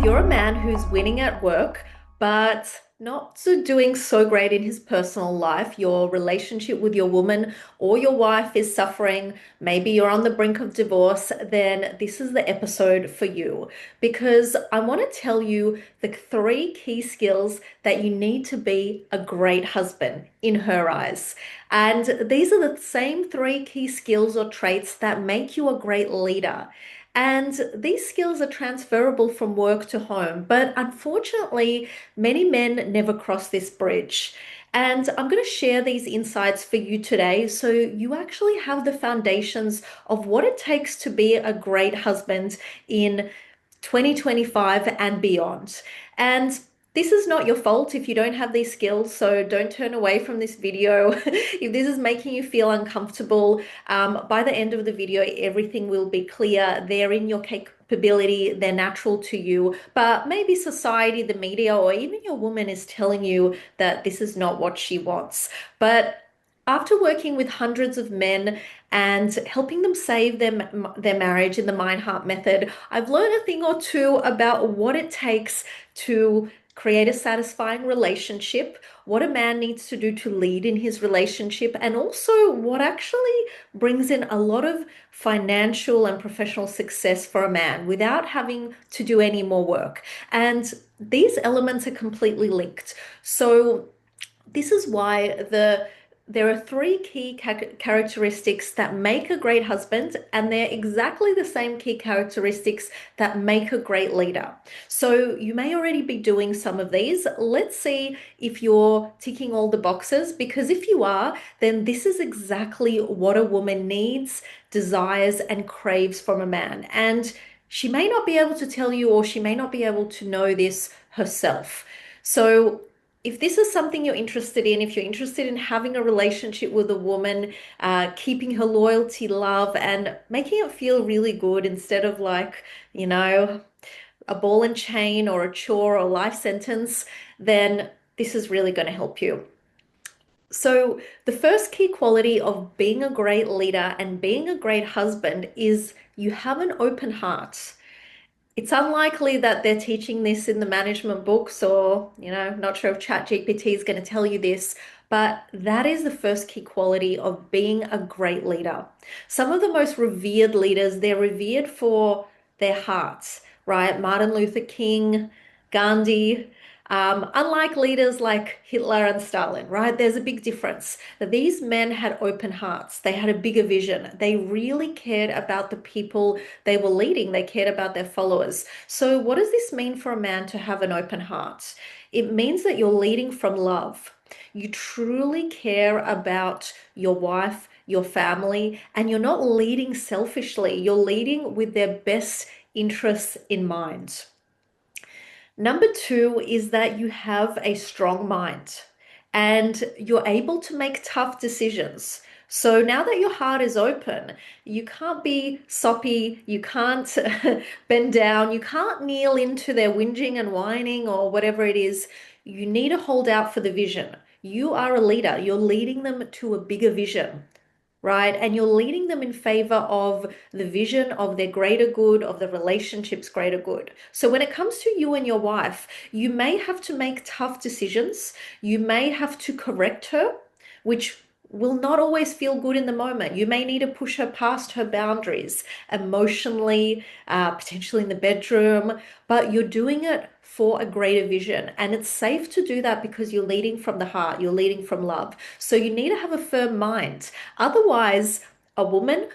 you're a man who's winning at work, but not doing so great in his personal life, your relationship with your woman or your wife is suffering, maybe you're on the brink of divorce, then this is the episode for you. Because I want to tell you the three key skills that you need to be a great husband in her eyes. And these are the same three key skills or traits that make you a great leader. And these skills are transferable from work to home, but unfortunately, many men never cross this bridge. And I'm going to share these insights for you today so you actually have the foundations of what it takes to be a great husband in 2025 and beyond. And this is not your fault if you don't have these skills, so don't turn away from this video. If this is making you feel uncomfortable, by the end of the video, everything will be clear. They're in your capability, they're natural to you, but maybe society, the media, or even your woman is telling you that this is not what she wants. But after working with hundreds of men and helping them save their marriage in the Mind Heart method, I've learned a thing or two about what it takes to create a satisfying relationship, what a man needs to do to lead in his relationship, and also what actually brings in a lot of financial and professional success for a man without having to do any more work. And these elements are completely linked. So this is why there are three key characteristics that make a great husband, and they're exactly the same key characteristics that make a great leader. So you may already be doing some of these. Let's see if you're ticking all the boxes, because if you are, then this is exactly what a woman needs, desires, and craves from a man. And she may not be able to tell you, or she may not be able to know this herself. So if this is something you're interested in, if you're interested in having a relationship with a woman, keeping her loyalty, love, and making it feel really good instead of like, a ball and chain or a chore or life sentence, then this is really going to help you. So, the first key quality of being a great leader and being a great husband is you have an open heart. It's unlikely that they're teaching this in the management books, or, not sure if ChatGPT is going to tell you this, but that is the first key quality of being a great leader. Some of the most revered leaders, they're revered for their hearts, right? Martin Luther King, Gandhi, unlike leaders like Hitler and Stalin, right? There's a big difference. That these men had open hearts. They had a bigger vision. They really cared about the people they were leading. They cared about their followers. So what does this mean for a man to have an open heart? It means that you're leading from love. You truly care about your wife, your family, and you're not leading selfishly. You're leading with their best interests in mind. Number two is that you have a strong mind and you're able to make tough decisions. So now that your heart is open, you can't be soppy, you can't bend down, you can't kneel into their whinging and whining or whatever it is. You need to hold out for the vision. You are a leader, you're leading them to a bigger vision, right? And you're leading them in favor of the vision of their greater good, of the relationship's greater good. So when it comes to you and your wife, you may have to make tough decisions. You may have to correct her, which will not always feel good in the moment. You may need to push her past her boundaries emotionally, potentially in the bedroom, but you're doing it for a greater vision. And it's safe to do that because you're leading from the heart, you're leading from love. So you need to have a firm mind. Otherwise, a woman,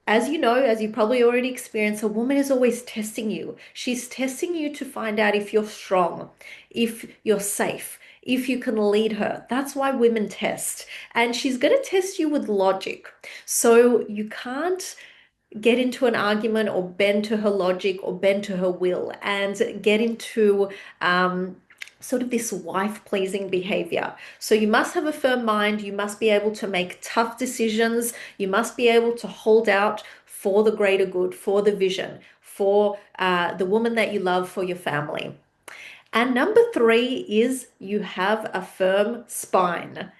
as you know, as you probably already experienced, a woman is always testing you. She's testing you to find out if you're strong, if you're safe, if you can lead her. That's why women test. And she's going to test you with logic. So you can't get into an argument or bend to her logic or bend to her will and get into sort of this wife-pleasing behavior. So you must have a firm mind. You must be able to make tough decisions. You must be able to hold out for the greater good, for the vision, for the woman that you love, for your family. And number three is you have a firm spine.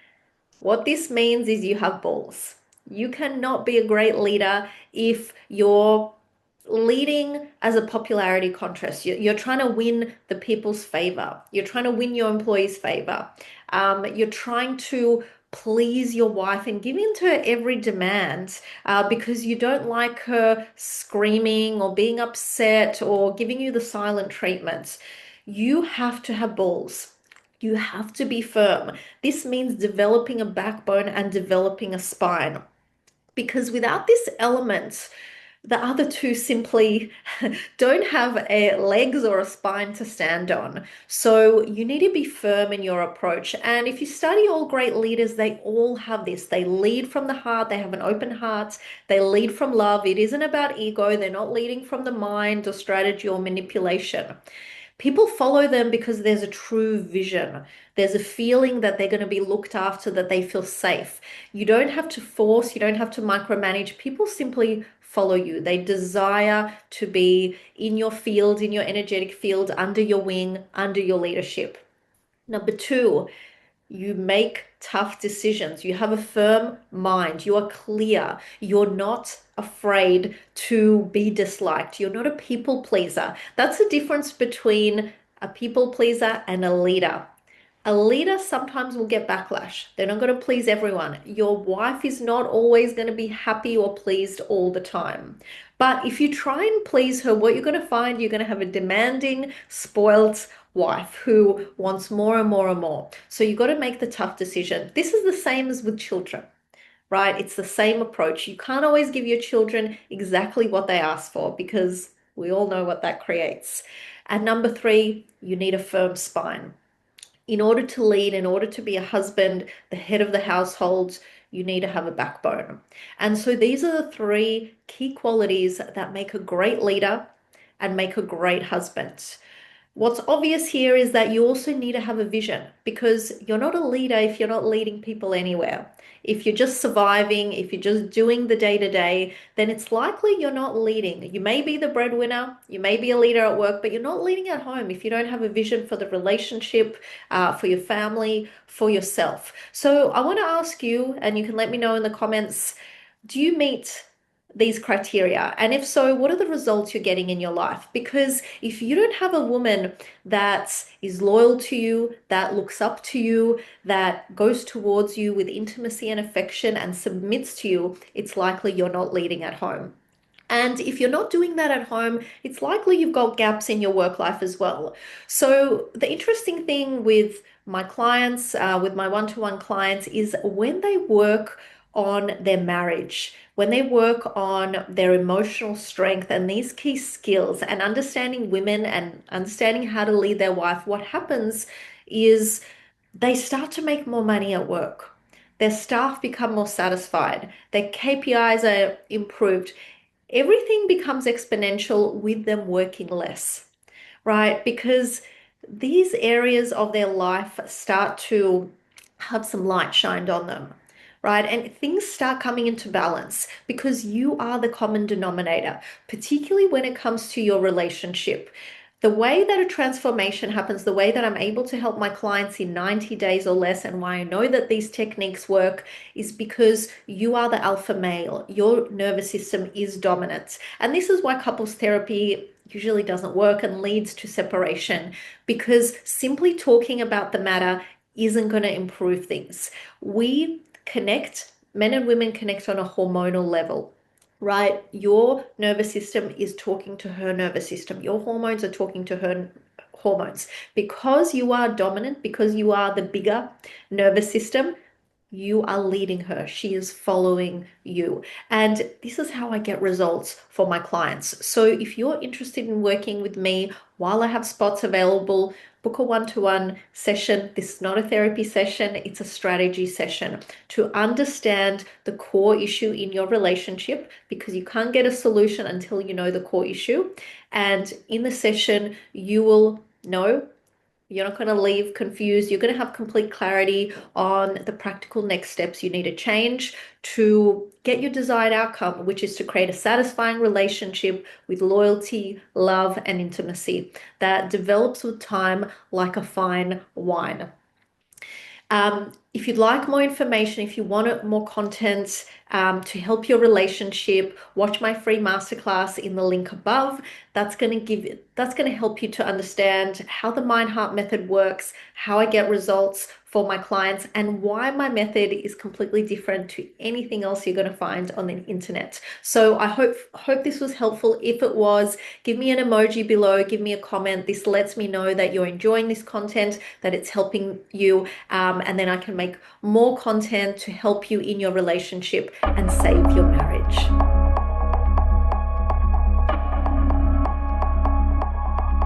What this means is you have balls. You cannot be a great leader if you're leading as a popularity contest. You're trying to win the people's favor. You're trying to win your employees' favor. You're trying to please your wife and give in to her every demand because you don't like her screaming or being upset or giving you the silent treatment. You have to have balls. You have to be firm. This means developing a backbone and developing a spine. Because without this element, the other two simply don't have a legs or a spine to stand on. So you need to be firm in your approach. And if you study all great leaders, they all have this. They lead from the heart, they have an open heart, they lead from love. It isn't about ego, they're not leading from the mind or strategy or manipulation. People follow them because there's a true vision. There's a feeling that they're going to be looked after, that they feel safe. You don't have to force, you don't have to micromanage. People simply follow you. They desire to be in your field, in your energetic field, under your wing, under your leadership. Number two, you make tough decisions. You have a firm mind. You are clear. You're not afraid to be disliked. You're not a people pleaser. That's the difference between a people pleaser and a leader. A leader sometimes will get backlash. They're not going to please everyone. Your wife is not always going to be happy or pleased all the time. But if you try and please her, what you're going to find, you're going to have a demanding, spoilt wife who wants more and more and more. So you've got to make the tough decision. This is the same as with children, right? It's the same approach. You can't always give your children exactly what they ask for because we all know what that creates. And number three, you need a firm spine. In order to lead, in order to be a husband, the head of the household, you need to have a backbone. And so these are the three key qualities that make a great leader and make a great husband. What's obvious here is that you also need to have a vision because you're not a leader if you're not leading people anywhere. If you're just surviving, if you're just doing the day to day, then it's likely you're not leading. You may be the breadwinner, you may be a leader at work, but you're not leading at home if you don't have a vision for the relationship, for your family, for yourself. So I want to ask you, and you can let me know in the comments, do you meet these criteria? And if so, what are the results you're getting in your life? Because if you don't have a woman that is loyal to you, that looks up to you, that goes towards you with intimacy and affection and submits to you, it's likely you're not leading at home. And if you're not doing that at home, it's likely you've got gaps in your work life as well. So, the interesting thing with my clients, with my one-to-one clients, is when they work on their marriage, when they work on their emotional strength and these key skills and understanding women and understanding how to lead their wife, what happens is they start to make more money at work. Their staff become more satisfied. Their KPIs are improved. Everything becomes exponential with them working less, right? Because these areas of their life start to have some light shined on them, right? And things start coming into balance because you are the common denominator, particularly when it comes to your relationship. The way that a transformation happens, the way that I'm able to help my clients in 90 days or less, and why I know that these techniques work is because you are the alpha male. Your nervous system is dominant. And this is why couples therapy usually doesn't work and leads to separation, because simply talking about the matter isn't going to improve things. We connect, men and women connect on a hormonal level, right? Your nervous system is talking to her nervous system. Your hormones are talking to her hormones. Because you are dominant, because you are the bigger nervous system, you are leading her. She is following you. And this is how I get results for my clients. So if you're interested in working with me while I have spots available, book a one-to-one session. This is not a therapy session, it's a strategy session to understand the core issue in your relationship because you can't get a solution until you know the core issue. And in the session, you will know. You're not going to leave confused. You're going to have complete clarity on the practical next steps you need to change to get your desired outcome, which is to create a satisfying relationship with loyalty, love, and intimacy that develops with time like a fine wine. If you'd like more information, if you want more content to help your relationship, watch my free masterclass in the link above. That's going to help you to understand how the mind heart method works, how I get results for my clients, and why my method is completely different to anything else you're going to find on the internet. So I hope this was helpful. If it was, give me an emoji below, give me a comment. This lets me know that you're enjoying this content, that it's helping you, and then I can make more content to help you in your relationship and save your marriage.